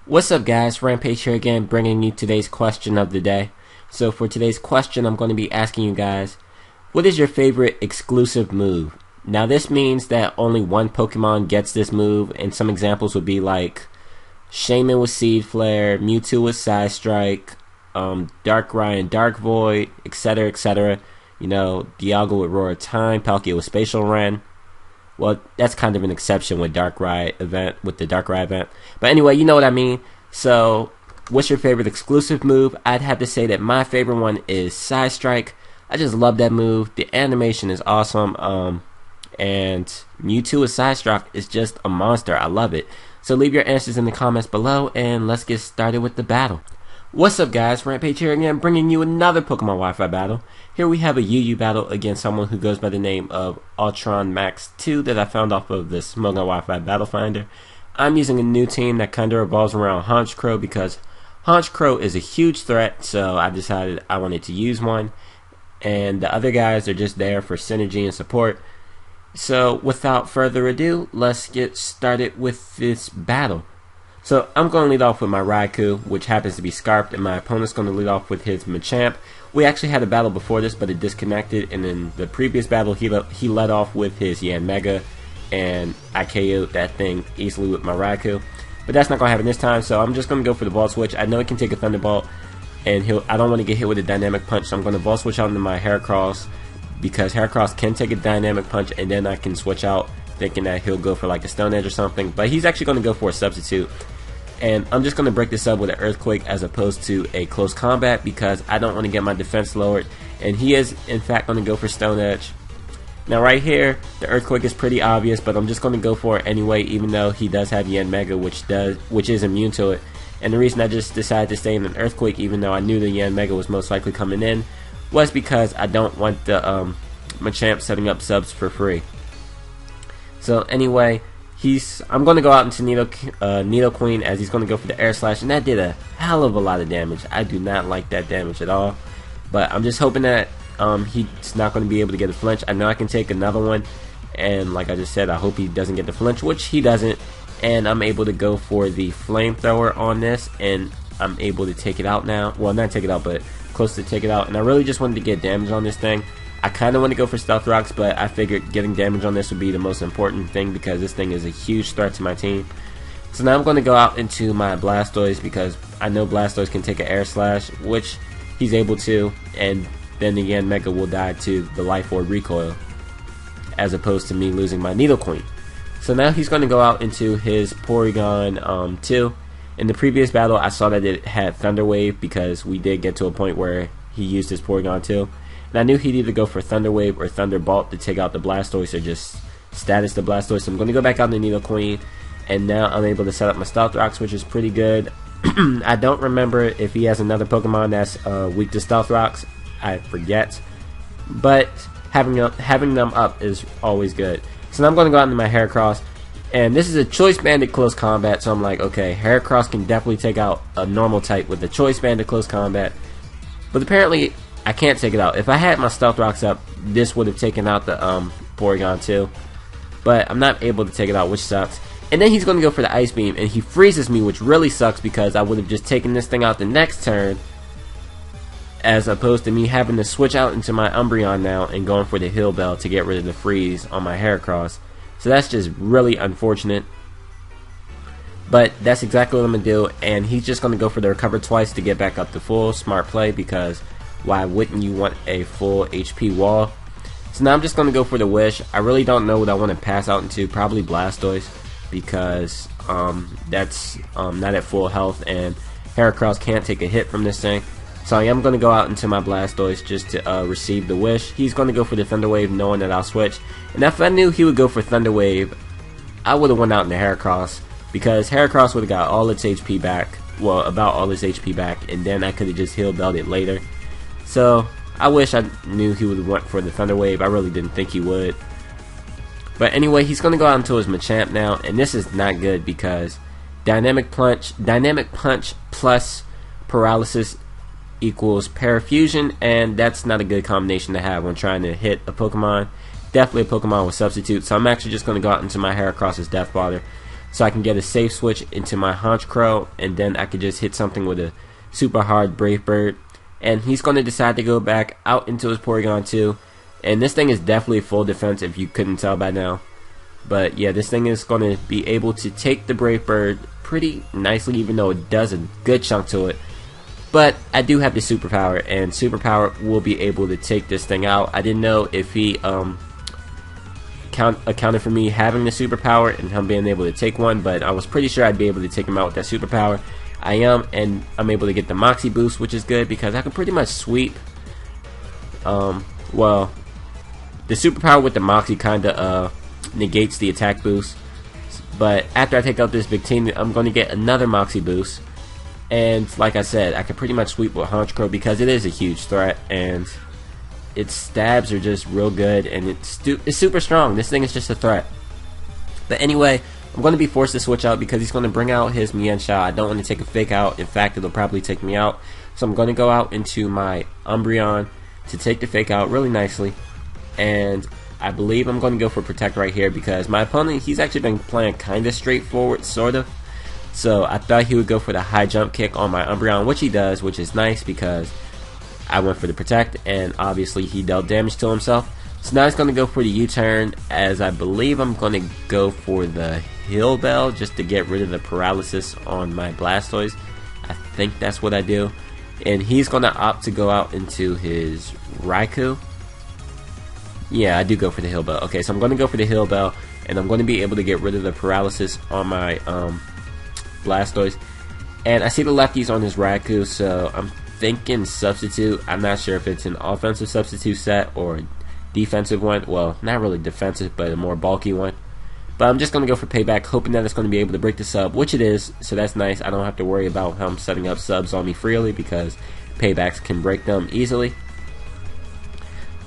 What's up guys, Rampage here again, bringing you today's question of the day. So for today's question, I'm going to be asking you guys, what is your favorite exclusive move? Now this means that only one Pokemon gets this move, and some examples would be like Shaman with Seed Flare, Mewtwo with Side Strike, Darkrai and Dark Void, etc, etc. You know, Dialga with Roar of Time, Palkia with Spatial Ren. Well, that's kind of an exception with the Darkrai event. But anyway, you know what I mean. So, what's your favorite exclusive move? I'd have to say that my favorite one is Side Strike. I just love that move. The animation is awesome. And Mewtwo with Side Strike is just a monster. I love it. So leave your answers in the comments below, and let's get started with the battle. What's up guys, Rampage here again, bringing you another Pokemon Wi-Fi battle. Here we have a UU battle against someone who goes by the name of UltronMaxII that I found off of the Smogon Wi-Fi Battle Finder. I'm using a new team that kind of revolves around Honchkrow because Honchkrow is a huge threat, so I decided I wanted to use one. And the other guys are just there for synergy and support. So without further ado, let's get started with this battle. So I'm going to lead off with my Raikou, which happens to be Scarfed, and my opponent's going to lead off with his Machamp. We actually had a battle before this, but it disconnected, and in the previous battle he led off with his Yanmega, and I KO'd that thing easily with my Raikou. But that's not going to happen this time, so I'm just going to go for the Volt Switch. I know he can take a Thunderbolt, and I don't want to get hit with a Dynamic Punch, so I'm going to Volt Switch out into my Heracross, because Heracross can take a Dynamic Punch, and then I can switch out thinking that he'll go for like a Stone Edge or something, but he's actually going to go for a Substitute. And I'm just going to break this up with an Earthquake as opposed to a Close Combat because I don't want to get my defense lowered. And he is in fact going to go for Stone Edge. Now right here, the Earthquake is pretty obvious, but I'm just going to go for it anyway, even though he does have Yanmega, which is immune to it. And the reason I just decided to stay in an Earthquake, even though I knew the Yanmega was most likely coming in, was because I don't want the Machamp setting up subs for free. So anyway, I'm going to go out into Nidoqueen as he's going to go for the Air Slash, and that did a hell of a lot of damage. I do not like that damage at all, but I'm just hoping that he's not going to be able to get a flinch. I know I can take another one, and like I just said, I hope he doesn't get the flinch, which he doesn't, and I'm able to go for the Flamethrower on this, and I'm able to take it out now. Well, not take it out, but close to take it out, and I really just wanted to get damage on this thing. I kind of want to go for Stealth Rocks, but I figured getting damage on this would be the most important thing because this thing is a huge threat to my team. So now I'm going to go out into my Blastoise because I know Blastoise can take an Air Slash, which he's able to, and then the Yanmega will die to the Life Orb Recoil, as opposed to me losing my Nidoqueen. So now he's going to go out into his Porygon 2. In the previous battle, I saw that it had Thunder Wave because we did get to a point where he used his Porygon 2. And I knew he'd either go for Thunder Wave or Thunderbolt to take out the Blastoise or just status the Blastoise. So I'm going to go back out to Nidoqueen, and now I'm able to set up my Stealth Rocks, which is pretty good. I don't remember if he has another Pokemon that's weak to Stealth Rocks. I forget. But having them up is always good. So now I'm going to go out into my Heracross, and this is a Choice Banded Close Combat, so I'm like, okay, Heracross can definitely take out a normal type with the Choice Banded Close Combat. But apparently I can't take it out. If I had my Stealth Rocks up, this would have taken out the Porygon 2. But I'm not able to take it out, which sucks. And then he's going to go for the Ice Beam, and he freezes me, which really sucks because I would have just taken this thing out the next turn, as opposed to me having to switch out into my Umbreon now and going for the Heal Bell to get rid of the freeze on my Heracross. So that's just really unfortunate. But that's exactly what I'm going to do, and he's just going to go for the Recover Twice to get back up to full. Smart play, because why wouldn't you want a full HP wall? So now I'm just going to go for the Wish. I really don't know what I want to pass out into. Probably Blastoise, because that's not at full health, and Heracross can't take a hit from this thing. So I am going to go out into my Blastoise just to receive the Wish. He's going to go for the Thunder Wave, knowing that I'll switch. And if I knew he would go for Thunder Wave, I would have went out into Heracross, because Heracross would have got all its HP back. Well, about all its HP back, and then I could have just Heal Belled it later. So I wish I knew he would have went for the Thunder Wave. I really didn't think he would. But anyway, he's going to go out into his Machamp now, and this is not good because Dynamic Punch plus Paralysis equals Parafusion, and that's not a good combination to have when trying to hit a Pokemon. Definitely a Pokemon with Substitute. So I'm actually just going to go out into my Heracross's Death Water. so I can get a safe switch into my Honchkrow, and then I could just hit something with a super hard Brave Bird. And he's going to decide to go back out into his Porygon 2. And this thing is definitely full defense if you couldn't tell by now. But yeah, this thing is going to be able to take the Brave Bird pretty nicely, even though it does a good chunk to it. But I do have the superpower, and superpower will be able to take this thing out. I didn't know if he accounted for me having the superpower and him being able to take one, but I was pretty sure I'd be able to take him out with that superpower. I am, and I'm able to get the Moxie boost, which is good because I can pretty much sweep. Well, the superpower with the Moxie kinda negates the attack boost, but after I take out this Victini, I'm going to get another Moxie boost. And like I said, I can pretty much sweep with Honchkrow because it is a huge threat, and its stabs are just real good, and it's super strong. This thing is just a threat. But anyway, I'm going to be forced to switch out because he's going to bring out his Mienshao. I don't want to take a fake out. In fact, it'll probably take me out. So I'm going to go out into my Umbreon to take the fake out really nicely. And I believe I'm going to go for Protect right here because my opponent, he's actually been playing kind of straightforward, sort of. So I thought he would go for the high jump kick on my Umbreon, which he does, which is nice because I went for the Protect, and obviously he dealt damage to himself. So now he's going to go for the U-turn, as I believe I'm going to go for the Heal Bell just to get rid of the paralysis on my Blastoise. I think that's what I do. And he's going to opt to go out into his Raikou. Yeah, I do go for the Heal Bell. Okay, so I'm going to go for the Heal Bell, and I'm going to be able to get rid of the paralysis on my Blastoise. And I see the lefties on his Raikou, so I'm thinking substitute. I'm not sure if it's an offensive substitute set or a defensive one. Well, not really defensive, but a more bulky one. But I'm just going to go for payback, hoping that it's going to be able to break the sub, which it is, so that's nice. I don't have to worry about him setting up subs on me freely because paybacks can break them easily.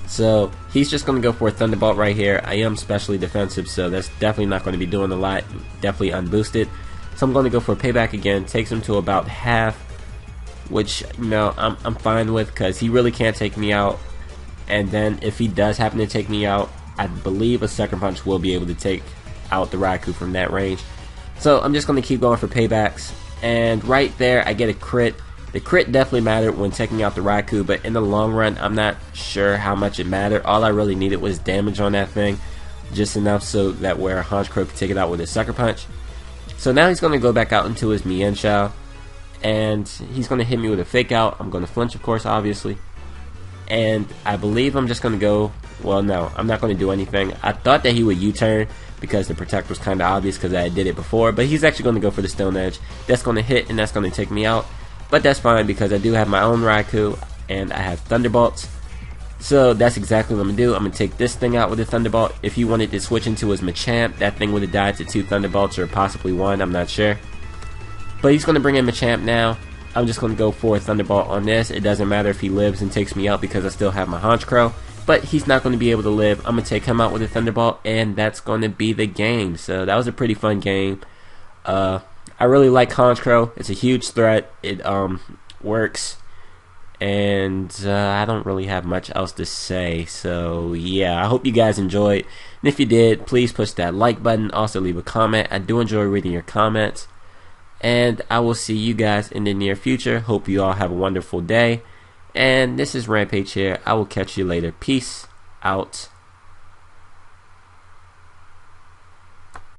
So he's just going to go for a Thunderbolt right here. I am specially defensive, so that's definitely not going to be doing a lot. Definitely unboosted. So I'm going to go for a payback again. Takes him to about half, which, you know, I'm fine with because he really can't take me out. And then if he does happen to take me out, I believe a Sucker Punch will be able to take out the Raikou from that range. So I'm just going to keep going for paybacks. And right there, I get a crit. The crit definitely mattered when taking out the Raikou, but in the long run, I'm not sure how much it mattered. All I really needed was damage on that thing, just enough so that where Honchkrow could take it out with a Sucker Punch. So now he's going to go back out into his Mienshao, and he's going to hit me with a fake out. I'm going to flinch, of course, obviously. And I believe I'm just going to go, well, no, I'm not going to do anything. I thought that he would U-turn because the Protect was kind of obvious because I did it before, but he's actually going to go for the Stone Edge. That's going to hit, and that's going to take me out. But that's fine because I do have my own Raikou, and I have Thunderbolts. So that's exactly what I'm going to do. I'm going to take this thing out with a Thunderbolt. If he wanted to switch into his Machamp, that thing would have died to 2 Thunderbolts or possibly 1, I'm not sure. But he's going to bring in Machamp now. I'm just going to go for a Thunderbolt on this. It doesn't matter if he lives and takes me out because I still have my Honchkrow. But he's not going to be able to live. I'm going to take him out with a Thunderbolt, and that's going to be the game. So that was a pretty fun game. I really like Honchkrow. It's a huge threat. It works. And I don't really have much else to say. So yeah, I hope you guys enjoyed. And if you did, please push that like button. Also leave a comment. I do enjoy reading your comments. And I will see you guys in the near future. Hope you all have a wonderful day. And this is Rampage here. I will catch you later. Peace out.